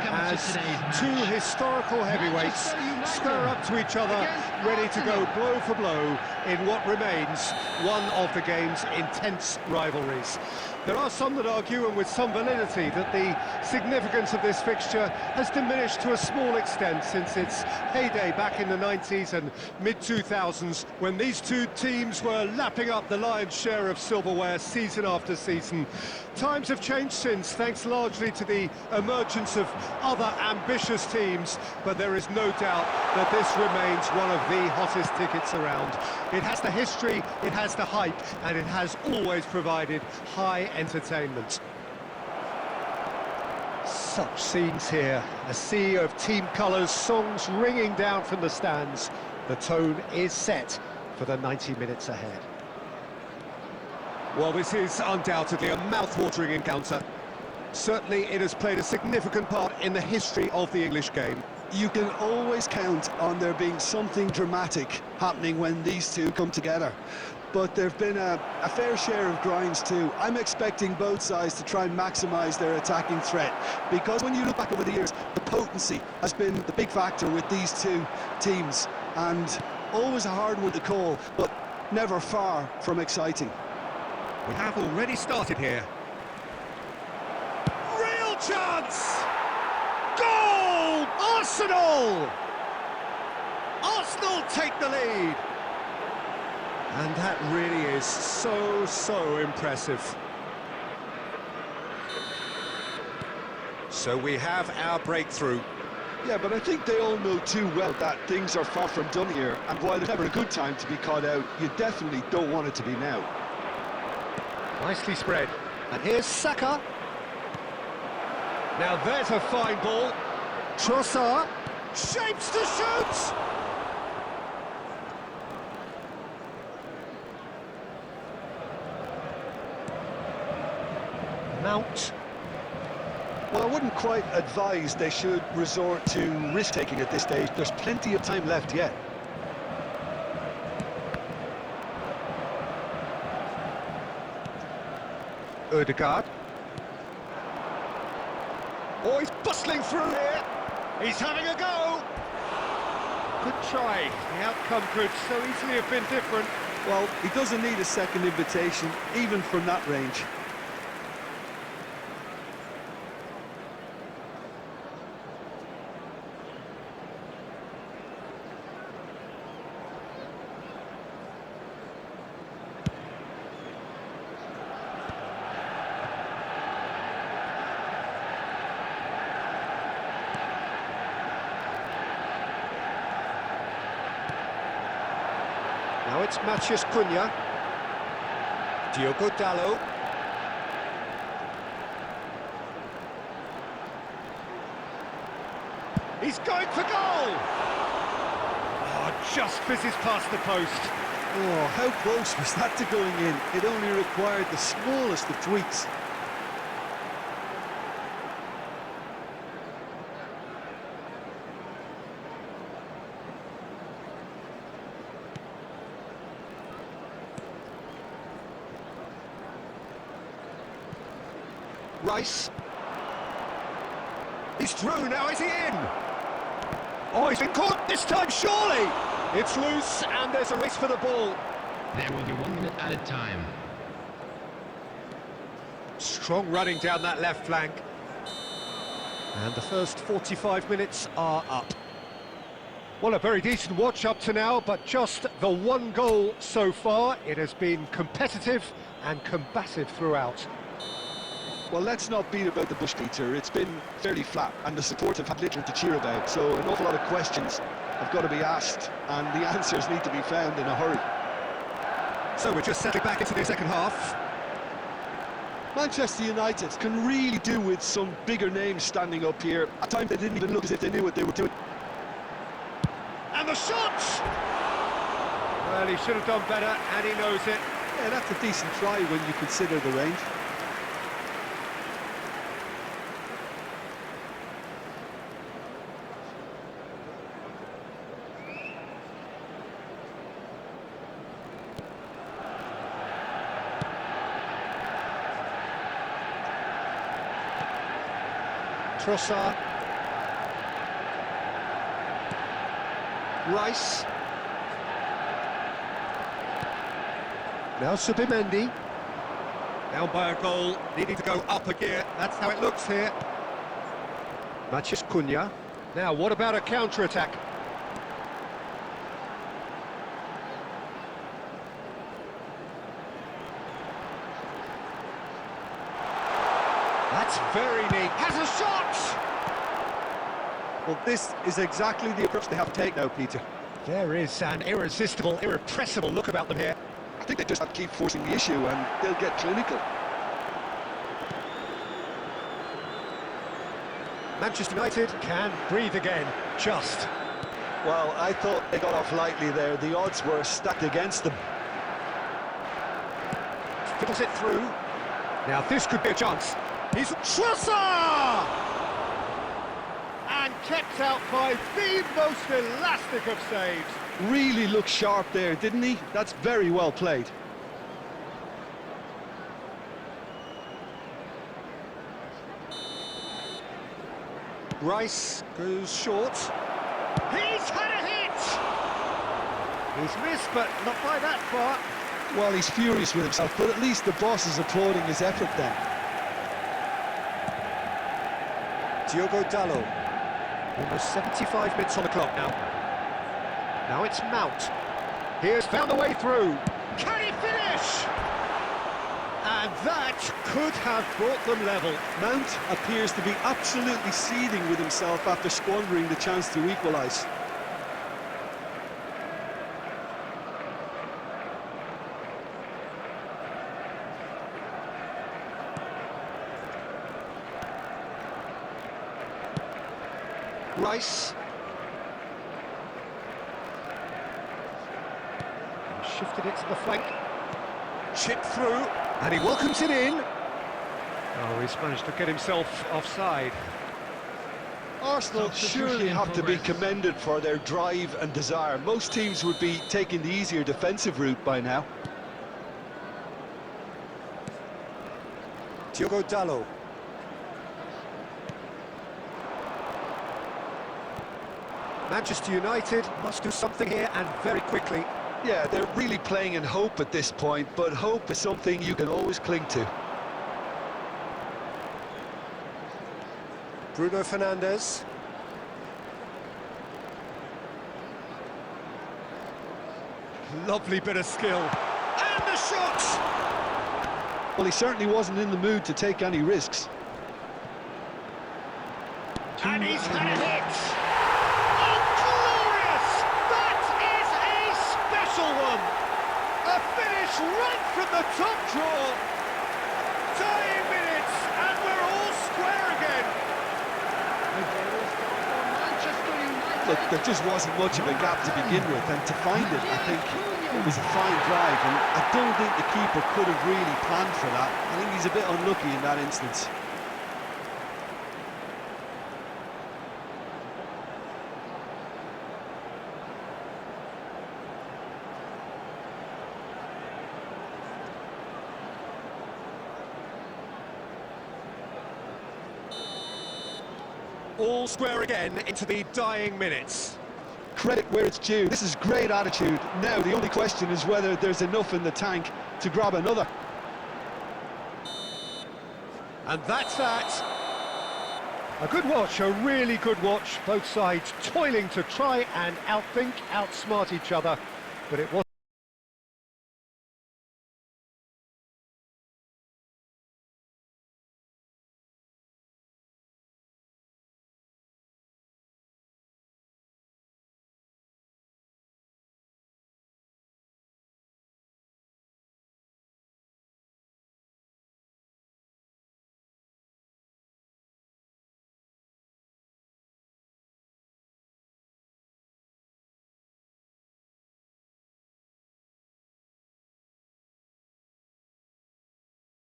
as two historical heavyweights square up to each other, ready to go blow for blow in what remains one of the game's intense rivalries. There are some that argue, and with some validity, that the significance of this fixture has diminished to a small extent since its heyday back in the 90s and mid-2000s, when these two teams were lapping up the lion's share of silverware season after season. Times have changed since, thanks largely to the emergence of other ambitious teams, but there is no doubt that this remains one of the hottest tickets around. It has the history, it has the hype, and it has always provided high entertainment. Such scenes here, a sea of team colours, songs ringing down from the stands. The tone is set for the 90 minutes ahead. Well, this is undoubtedly a mouth-watering encounter. Certainly it has played a significant part in the history of the English game. You can always count on there being something dramatic happening when these two come together. But there have been a fair share of grinds too. I'm expecting both sides to try and maximise their attacking threat, because when you look back over the years, the potency has been the big factor with these two teams, and always a hard one to call, but never far from exciting. We have already started here. Real chance! Goal! Arsenal! Arsenal take the lead! And that really is so impressive. So we have our breakthrough. Yeah, but I think they all know too well that things are far from done here, and while it's never a good time to be caught out, you definitely don't want it to be now. Nicely spread. And here's Saka. Now there's a fine ball. Trossard shapes to shoot! Mount. Well, I wouldn't quite advise they should resort to risk-taking at this stage. There's plenty of time left yet. Odegaard. Oh, he's bustling through here. He's having a go. Good try. The outcome could so easily have been different. Well, he doesn't need a second invitation, even from that range. Now it's Matheus Cunha. Diogo Dalot. He's going for goal! Oh, just fizzes past the post. Oh, how close was that to going in? It only required the smallest of tweaks. Rice. He's through, now is he in? Oh, he's been caught this time, surely! It's loose, and there's a race for the ball. There will be 1 minute added time. Strong running down that left flank. And the first 45 minutes are up. Well, a very decent watch up to now, but just the one goal so far. It has been competitive and combative throughout. Well, let's not beat about the bush, Peter. It's been fairly flat, and the supporters have had little to cheer about, so an awful lot of questions have got to be asked, and the answers need to be found in a hurry. So we're just settling back into the second half. Manchester United can really do with some bigger names standing up here. At times they didn't even look as if they knew what they were doing. And the shot! Well, he should have done better, and he knows it. Yeah, that's a decent try when you consider the range. Trossard. Rice. Now Subimendi. Down by a goal, needing to go up a gear. That's how it looks here. Matheus Cunha. Now, what about a counter-attack? That's very neat. Has a shot! Well, this is exactly the approach they have to take now, Peter. There is an irresistible, irrepressible look about them here. I think they just have to keep forcing the issue and they'll get clinical. Manchester United can breathe again, just. Well, I thought they got off lightly there. The odds were stacked against them. Fiddles it through. Now this could be a chance. He's Schlosser! And kept out by the most elastic of saves. Really looked sharp there, didn't he? That's very well played. Rice goes short. He's had a hit! He's missed, but not by that far. Well, he's furious with himself, but at least the boss is applauding his effort then. Diogo Dalot. Almost 75 minutes on the clock now. Now it's Mount. Here's found a way through. Can he finish? And that could have brought them level. Mount appears to be absolutely seething with himself after squandering the chance to equalise. Rice. Shifted it to the flank. Chip through, and he welcomes it in. Oh, he's managed to get himself offside. Arsenal surely have to be commended for their drive and desire. Most teams would be taking the easier defensive route by now. Diogo Dalot. Manchester United must do something here, and very quickly. Yeah, they're really playing in hope at this point, but hope is something you can always cling to. Bruno Fernandes. Lovely bit of skill. And the shot! Well, he certainly wasn't in the mood to take any risks. And he's had a hit! Oh, glorious! That is a special one! A finish right from the top draw! Dying minutes, and we're all square again! Look, there just wasn't much of a gap to begin with, and to find it, I think, it was a fine drive, and I don't think the keeper could have really planned for that. I think he's a bit unlucky in that instance. All square again into the dying minutes. Credit where it's due. This is great attitude. Now, the only question is whether there's enough in the tank to grab another. And that's that. A good watch, a really good watch. Both sides toiling to try and outthink, outsmart each other. But it wasn't.